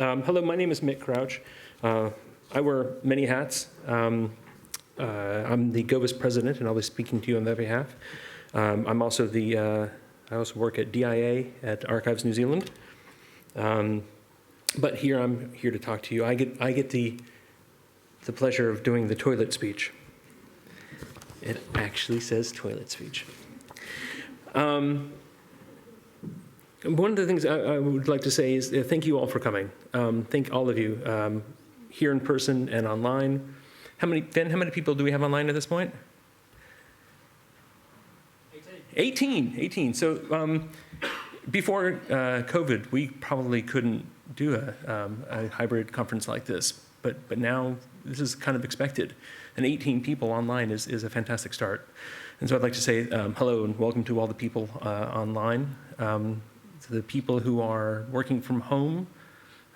Hello, my name is Mick Crouch. I wear many hats. I'm the Govis president, and I'll be speaking to you on their behalf. I'm also I also work at DIA at Archives New Zealand. But here I'm here to talk to you. I get the pleasure of doing the toilet speech. It actually says toilet speech. One of the things I would like to say is thank you all for coming. Thank all of you here in person and online. Ben, how many people do we have online at this point? 18. So before COVID, we probably couldn't do a hybrid conference like this. But now this is kind of expected. And 18 people online is a fantastic start. And so I'd like to say hello and welcome to all the people online. To the people who are working from home,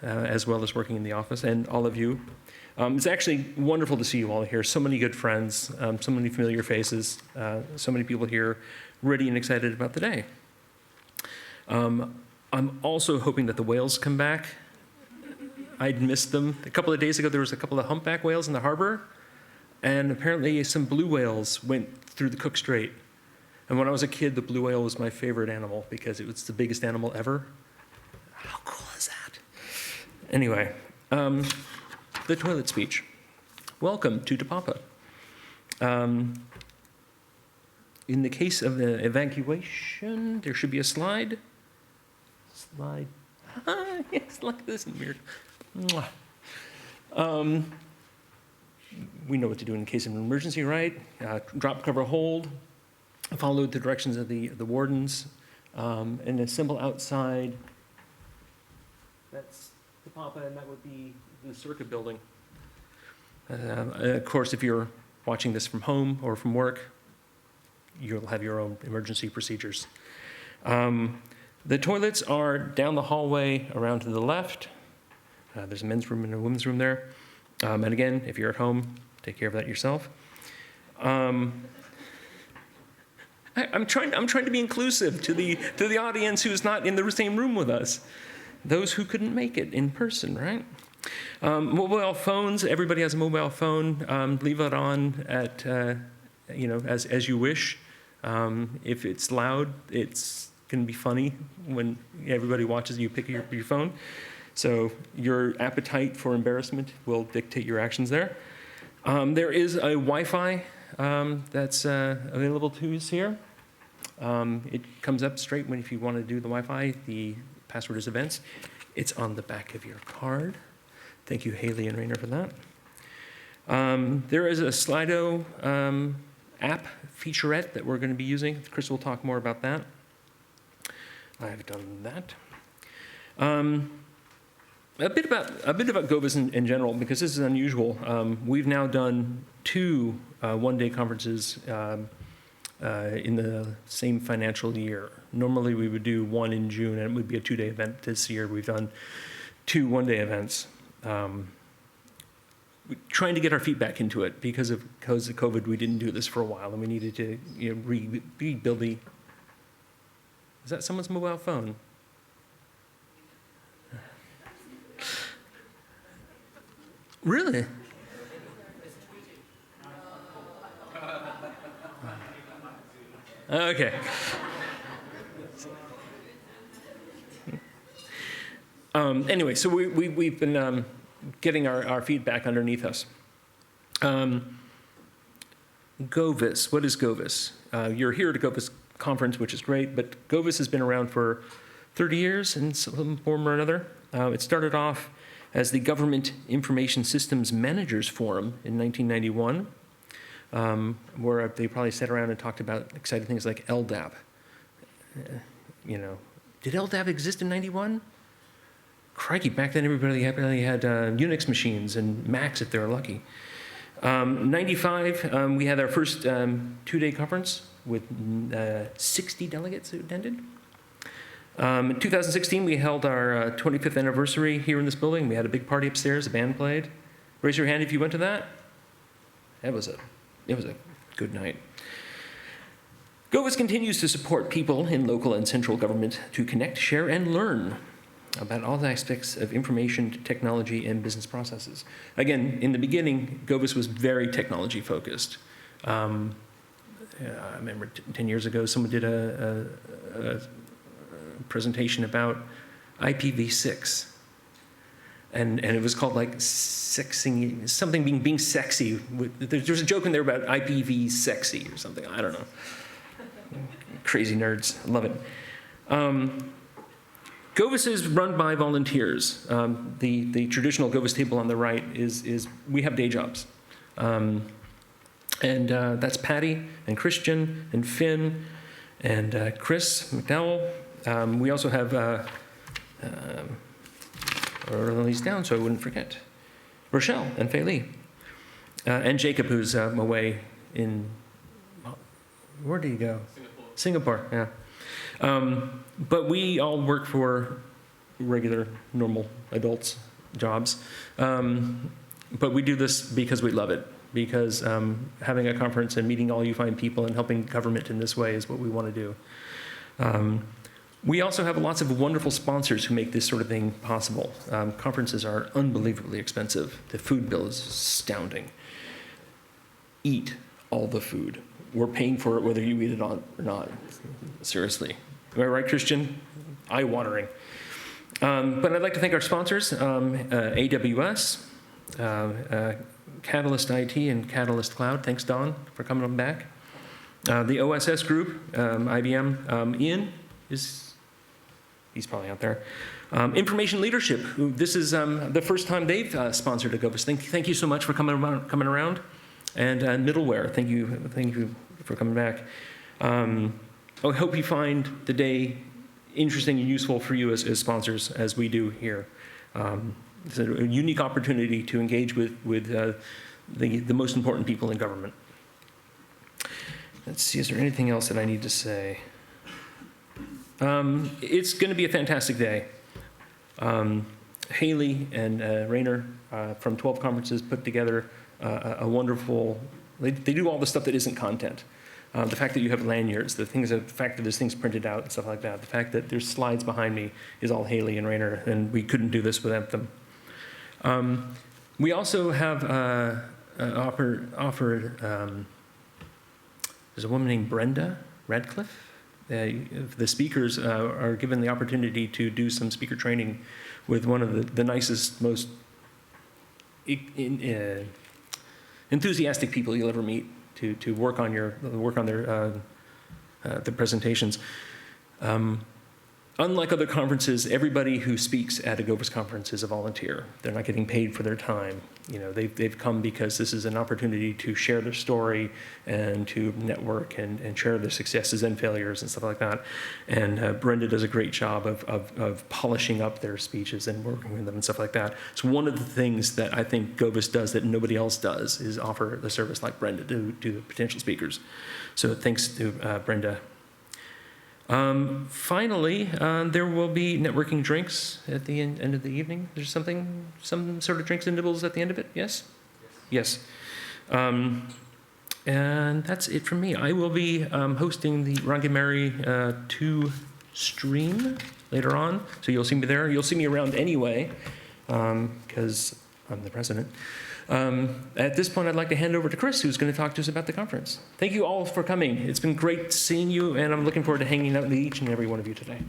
as well as working in the office, and all of you. It's actually wonderful to see you all here. So many good friends, so many familiar faces, so many people here ready and excited about the day. I'm also hoping that the whales come back. I'd missed them. A couple of days ago, there was a couple of humpback whales in the harbor, and apparently some blue whales went through the Cook Strait. And when I was a kid, the blue whale was my favorite animal because it was the biggest animal ever. How cool is that? Anyway, the toilet speech. Welcome to Te Papa. In the case of the evacuation, there should be a slide. Yes, like this in weird. We know what to do in case of an emergency, right? Drop, cover, hold. Followed the directions of the wardens, and assemble outside. That's the Papa, and that would be the circuit building. Of course, if you're watching this from home or from work, you'll have your own emergency procedures. The toilets are down the hallway around to the left. There's a men's room and a women's room there. And again, if you're at home, take care of that yourself. I'm trying to be inclusive to the audience who's not in the same room with us, those who couldn't make it in person, right? Mobile phones. Everybody has a mobile phone. Leave it on at as you wish. If it's loud, it's going to be funny when everybody watches you pick your phone. So your appetite for embarrassment will dictate your actions there. There is a Wi-Fi that's available to us here. It comes up straight if you want to do the Wi-Fi. The password is events. It's on the back of your card. Thank you, Haley and Rainer, for that. There is a Slido app featurette that we're going to be using. Chris will talk more about that. I've done that. A bit about Govis in general, because this is unusual. We've now done 2 one-day conferences in the same financial year. Normally we would do one in June, and it would be a 2-day event. This year we've done 2 one-day events. Trying to get our feet back into it because of COVID. We didn't do this for a while, and we needed to rebuild the. Is that someone's mobile phone? Really? Okay. Anyway, so we've been getting our feet back underneath us. Govis, what is Govis? You're here at a Govis conference, which is great, but Govis has been around for 30 years in some form or another. It started off as the Government Information Systems Managers Forum in 1991, where they probably sat around and talked about exciting things like LDAP. Did LDAP exist in 91? Crikey, back then everybody had Unix machines and Macs if they were lucky. 95, we had our first 2-day conference with 60 delegates who attended. In 2016, we held our 25th anniversary here in this building. We had a big party upstairs. The band played. Raise your hand if you went to that. It was a good night. Govis continues to support people in local and central government to connect, share, and learn. about all the aspects of information technology and business processes. Again, in the beginning, Govis was very technology focused. I remember 10 years ago, someone did a presentation about IPv6. And it was called like sexing, something being sexy. There's a joke in there about IPv sexy or something. I don't know. Crazy nerds. I love it. Govis is run by volunteers. The traditional Govis table on the right is we have day jobs. And that's Patty and Christian and Finn and Chris McDowell. We also have, or he's down so I wouldn't forget, Rochelle and Fei Lee. And Jacob, who's away in, where did he go? Singapore, yeah. But we all work for regular, normal adults' jobs. But we do this because we love it. Because having a conference and meeting all you fine people and helping government in this way is what we want to do. We also have lots of wonderful sponsors who make this sort of thing possible. Conferences are unbelievably expensive. The food bill is astounding. Eat all the food. We're paying for it whether you eat it or not. Seriously. Am I right, Christian? Eye-watering. But I'd like to thank our sponsors, AWS, Catalyst IT and Catalyst Cloud. Thanks, Don, for coming on back. The OSS group, IBM. Ian he's probably out there. Information Leadership. This is the first time they've sponsored a Govis. Thank you so much for coming around. And Middleware. Thank you for coming back. I hope you find the day interesting and useful for you as sponsors, as we do here. It's a unique opportunity to engage with the most important people in government. Let's see, is there anything else that I need to say? It's going to be a fantastic day. Haley and Rainer from 12 Conferences put together a wonderful, they do all the stuff that isn't content. The fact that you have lanyards, the fact that there's things printed out and stuff like that, the fact that there's slides behind me is all Haley and Rainer, and we couldn't do this without them. We also have offered, there's a woman named Brenda Radcliffe. The speakers are given the opportunity to do some speaker training with one of the nicest, most enthusiastic people you'll ever meet to work on their presentations. Unlike other conferences, everybody who speaks at a Govis conference is a volunteer. They're not getting paid for their time. You know, they've come because this is an opportunity to share their story and to network and share their successes and failures and stuff like that. And Brenda does a great job of polishing up their speeches and working with them and stuff like that. So one of the things that I think Govis does that nobody else does is offer a service like Brenda to the potential speakers. So thanks to Brenda. Finally, there will be networking drinks at the end of the evening. There's some sort of drinks and nibbles at the end of it, yes? Yes. And that's it from me. I will be hosting the Rangamary 2 stream later on, so you'll see me there. You'll see me around anyway, because I'm the president. At this point, I'd like to hand over to Chris, who's going to talk to us about the conference. Thank you all for coming. It's been great seeing you, and I'm looking forward to hanging out with each and every one of you today.